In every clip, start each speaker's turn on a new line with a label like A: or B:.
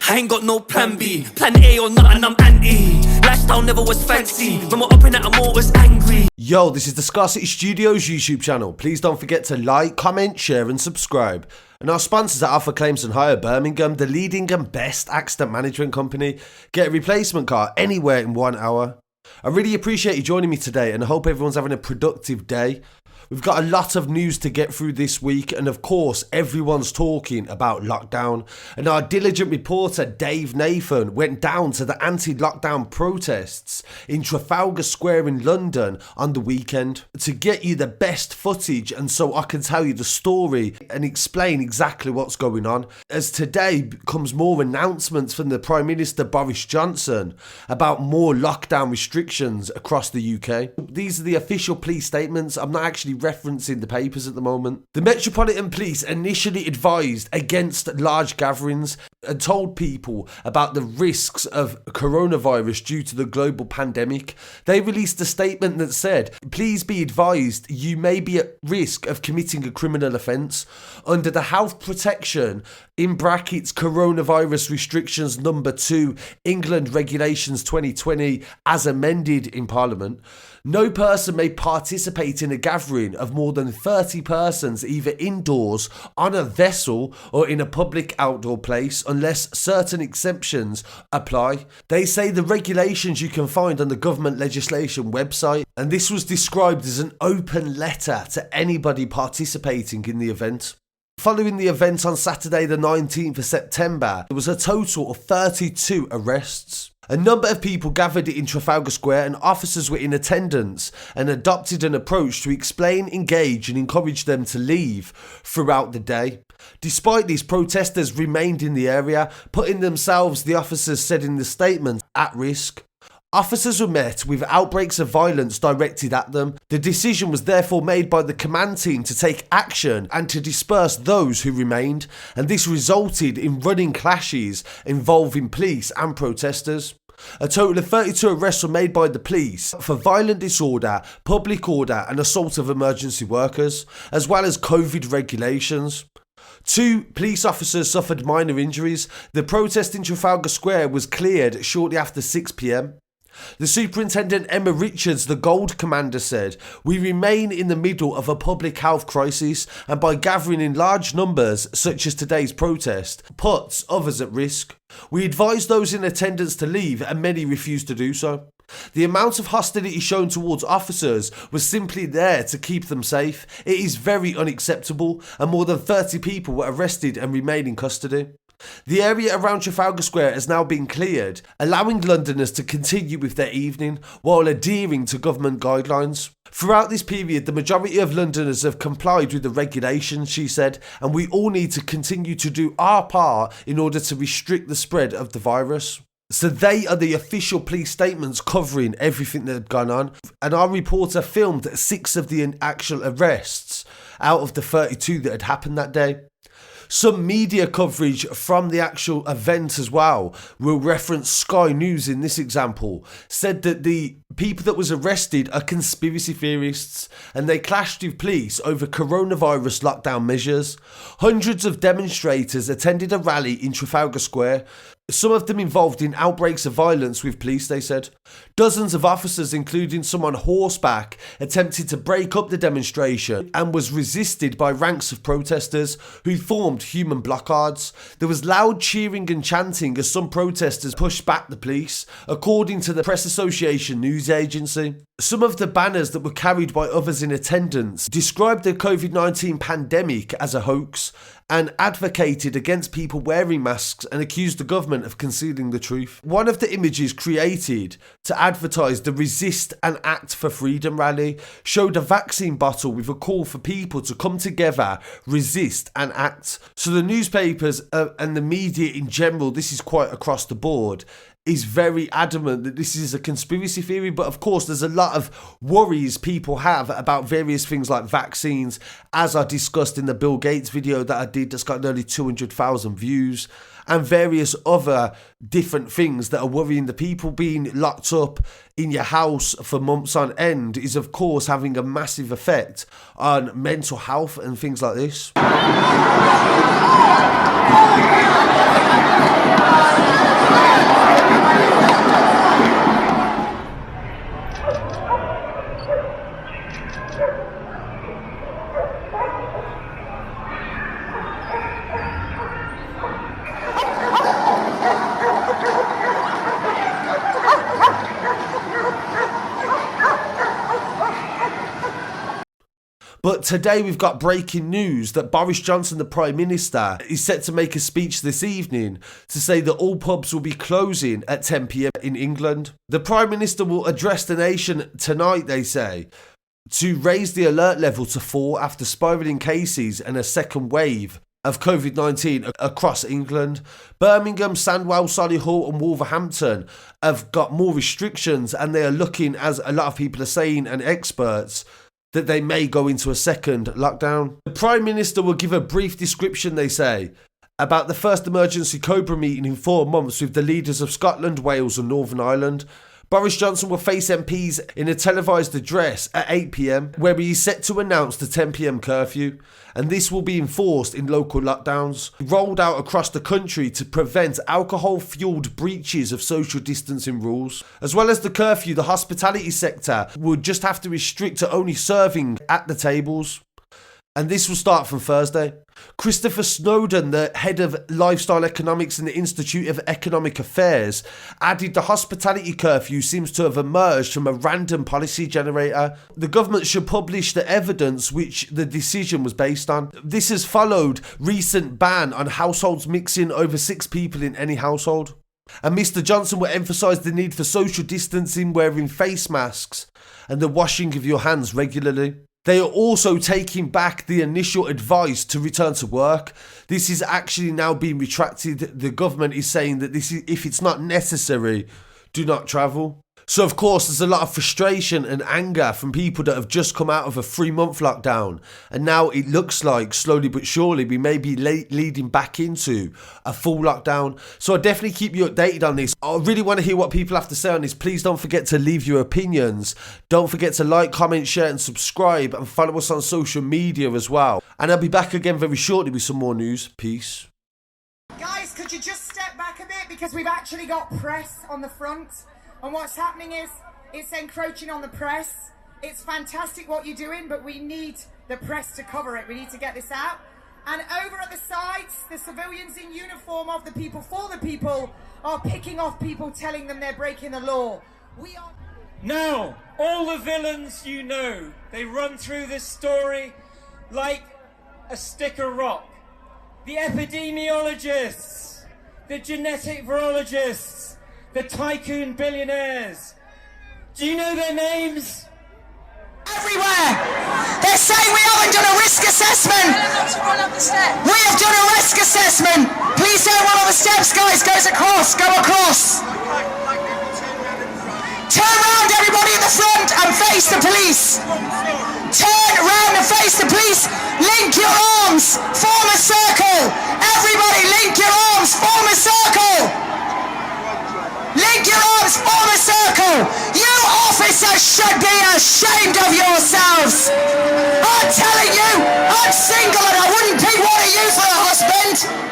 A: I ain't got no plan B, plan A or nothing, I'm anti. Lifestyle never was fancy, when we're up in it I'm always angry.
B: Yo, this is the Scarcity Studios YouTube channel. Please don't forget to like, comment, share and subscribe. And our sponsors at Alpha Claims and Hire Birmingham, the leading and best accident management company. Get a replacement car anywhere in 1 hour. I really appreciate you joining me today and I hope everyone's having a productive day. We've got a lot of news to get through this week, and of course everyone's talking about lockdown, and our diligent reporter Dave Nathan went down to the anti-lockdown protests in Trafalgar Square in London on the weekend to get you the best footage and so I can tell you the story and explain exactly what's going on, as today comes more announcements from the Prime Minister Boris Johnson about more lockdown restrictions across the UK. These are the official police statements. I'm not actually referencing the papers at the moment. The Metropolitan Police initially advised against large gatherings and told people about the risks of coronavirus due to the global pandemic. They released a statement that said, please be advised you may be at risk of committing a criminal offence under the health protection in brackets coronavirus restrictions number 2 England regulations 2020 as amended in Parliament. No person may participate in a gathering of more than 30 persons either indoors, on a vessel or in a public outdoor place unless certain exceptions apply. They say the regulations you can find on the government legislation website, and this was described as an open letter to anybody participating in the event. Following the event on Saturday the 19th of September, there was a total of 32 arrests. A number of people gathered in Trafalgar Square and officers were in attendance and adopted an approach to explain, engage and encourage them to leave throughout the day. Despite this, protesters remained in the area, putting themselves, the officers said in the statement, at risk. Officers were met with outbreaks of violence directed at them. The decision was therefore made by the command team to take action and to disperse those who remained, and this resulted in running clashes involving police and protesters. A total of 32 arrests were made by the police for violent disorder, public order and assault of emergency workers, as well as COVID regulations. 2 police officers suffered minor injuries. The protest in Trafalgar Square was cleared shortly after 6 p.m. The Superintendent Emma Richards, the Gold Commander, said, we remain in the middle of a public health crisis and by gathering in large numbers, such as today's protest, puts others at risk. We advise those in attendance to leave and many refused to do so. The amount of hostility shown towards officers was simply there to keep them safe. It is very unacceptable and more than 30 people were arrested and remain in custody. The area around Trafalgar Square has now been cleared, allowing Londoners to continue with their evening while adhering to government guidelines. Throughout this period, the majority of Londoners have complied with the regulations, she said, and we all need to continue to do our part in order to restrict the spread of the virus. So they are the official police statements covering everything that had gone on, and our reporter filmed 6 of the actual arrests out of the 32 that had happened that day. Some media coverage from the actual event as well will reference Sky News in this example, said that the people that was arrested are conspiracy theorists and they clashed with police over coronavirus lockdown measures. Hundreds of demonstrators attended a rally in Trafalgar Square. Some of them involved in outbreaks of violence with police, they said. Dozens of officers, including some on horseback, attempted to break up the demonstration and was resisted by ranks of protesters who formed human blockades. There was loud cheering and chanting as some protesters pushed back the police, according to the Press Association news agency. Some of the banners that were carried by others in attendance described the COVID-19 pandemic as a hoax and advocated against people wearing masks and accused the government of concealing the truth. One of the images created to advertise the Resist and Act for Freedom rally showed a vaccine bottle with a call for people to come together, resist and act. So the newspapers and the media in general, this is quite across the board, is very adamant that this is a conspiracy theory, but of course there's a lot of worries people have about various things like vaccines, as I discussed in the Bill Gates video that I did that's got nearly 200,000 views, and various other different things that are worrying the people. Being locked up in your house for months on end is of course having a massive effect on mental health and things like this. But today we've got breaking news that Boris Johnson, the Prime Minister, is set to make a speech this evening to say that all pubs will be closing at 10 p.m. in England. The Prime Minister will address the nation tonight, they say, to raise the alert level to 4 after spiralling cases and a second wave of COVID-19 across England. Birmingham, Sandwell, Solihull and Wolverhampton have got more restrictions, and they are looking, as a lot of people are saying and experts, that they may go into a second lockdown. The Prime Minister will give a brief description, they say, about the first emergency Cobra meeting in 4 months with the leaders of Scotland, Wales and Northern Ireland. Boris Johnson will face MPs in a televised address at 8 p.m, where he is set to announce the 10 p.m curfew, and this will be enforced in local lockdowns, rolled out across the country to prevent alcohol-fueled breaches of social distancing rules. As well as the curfew, the hospitality sector will just have to restrict to only serving at the tables. And this will start from Thursday. Christopher Snowdon, the head of lifestyle economics in the Institute of Economic Affairs, added the hospitality curfew seems to have emerged from a random policy generator. The government should publish the evidence which the decision was based on. This has followed recent ban on households mixing over 6 people in any household. And Mr. Johnson will emphasise the need for social distancing, wearing face masks and the washing of your hands regularly. They are also taking back the initial advice to return to work. This is actually now being retracted. The government is saying that this is, if it's not necessary, do not travel. So of course there's a lot of frustration and anger from people that have just come out of a 3-month lockdown, and now it looks like slowly but surely we may be leading back into a full lockdown. So I'll definitely keep you updated on this. I really want to hear what people have to say on this. Please don't forget to leave your opinions. Don't forget to like, comment, share and subscribe, and follow us on social media as well. And I'll be back again very shortly with some more news. Peace.
C: Guys, could you just step back a bit, because we've actually got press on the front. And what's happening is, it's encroaching on the press. It's fantastic what you're doing, but we need the press to cover it. We need to get this out. And over at the sides, the civilians in uniform of the people, for the people, are picking off people, telling them they're breaking the law. We are...
D: Now, all the villains you know, they run through this story like a stick of rock. The epidemiologists, the genetic virologists, the tycoon billionaires. Do you know their names?
C: Everywhere! They're saying we haven't done a risk assessment! We have done a risk assessment! Please don't run up the steps, guys! Go across! Turn round, everybody in the front, and face the police! Turn round and face the police! Link your arms! Form a circle! Everybody link your arms! Form a circle! Link your arms, form a circle! You officers should be ashamed of yourselves! I'm telling you, I'm single and I wouldn't pick one of you for a husband!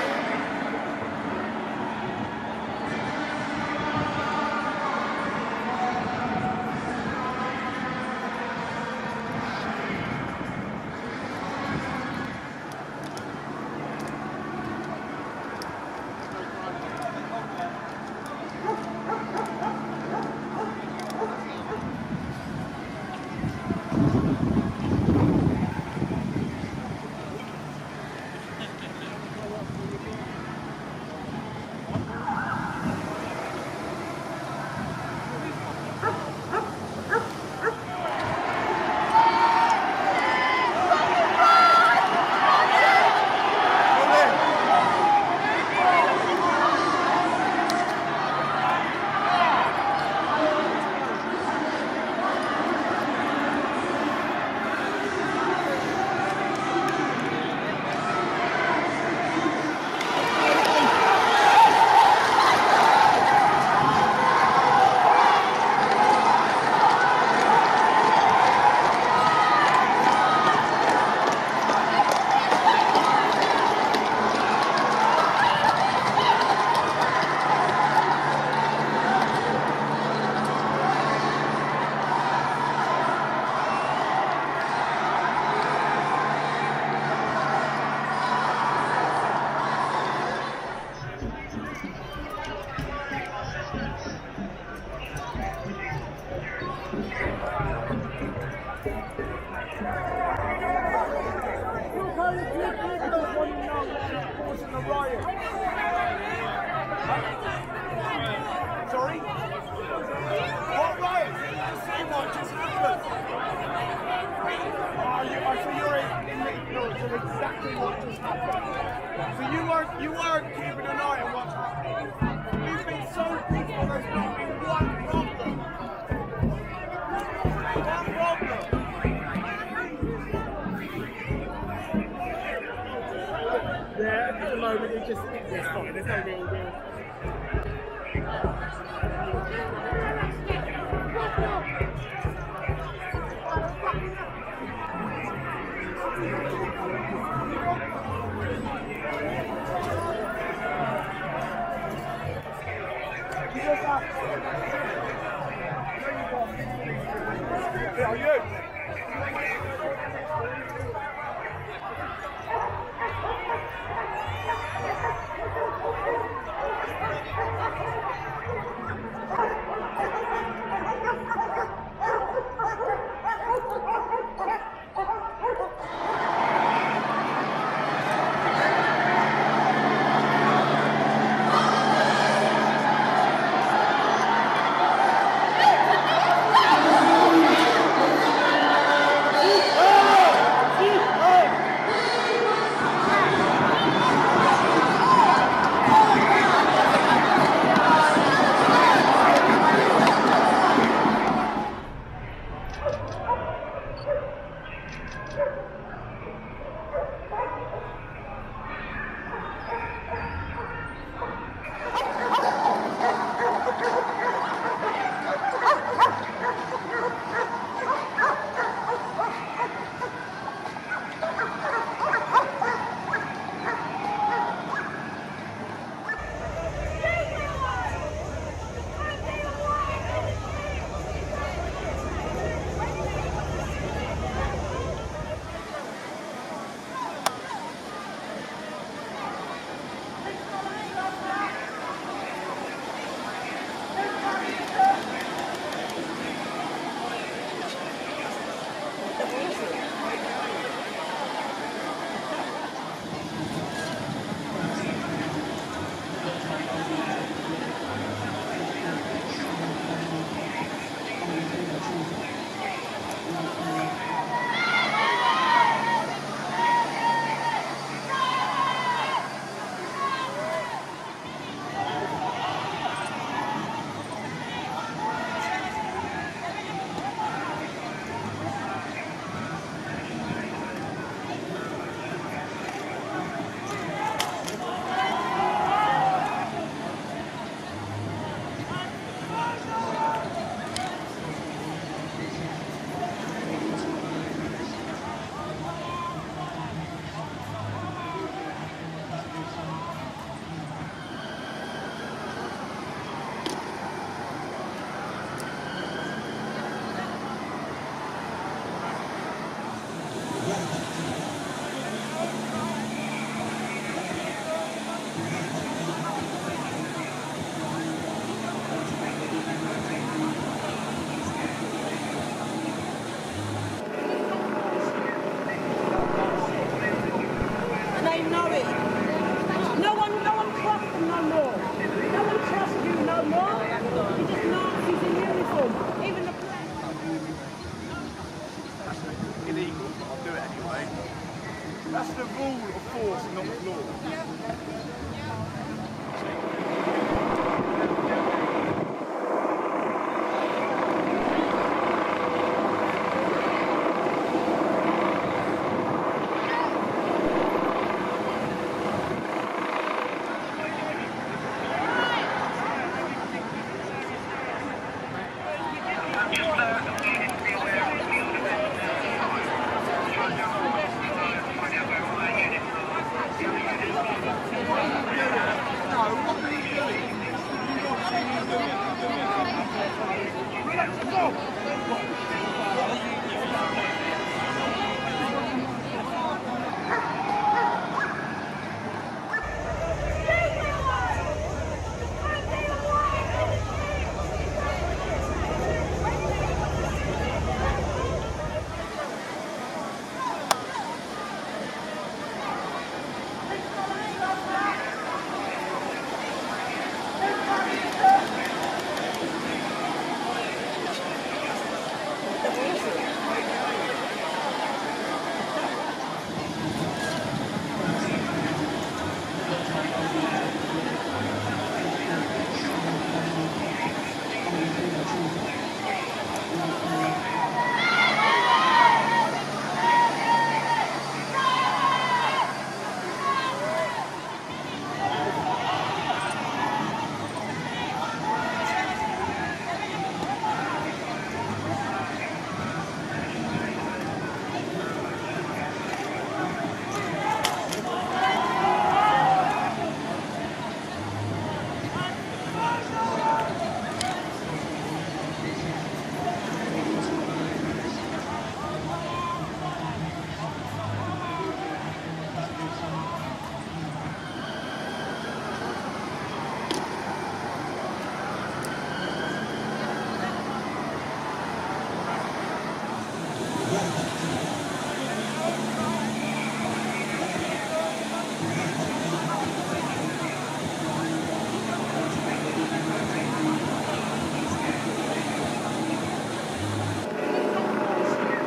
E: Sorry? What riot? Did you just see what just happened? So you're in the ignorance of exactly what just happened. So you weren't keeping an eye on what's happening. We've been so peaceful, there's not been one problem. One problem. Yeah, at the moment it's fine. There's no real Are you?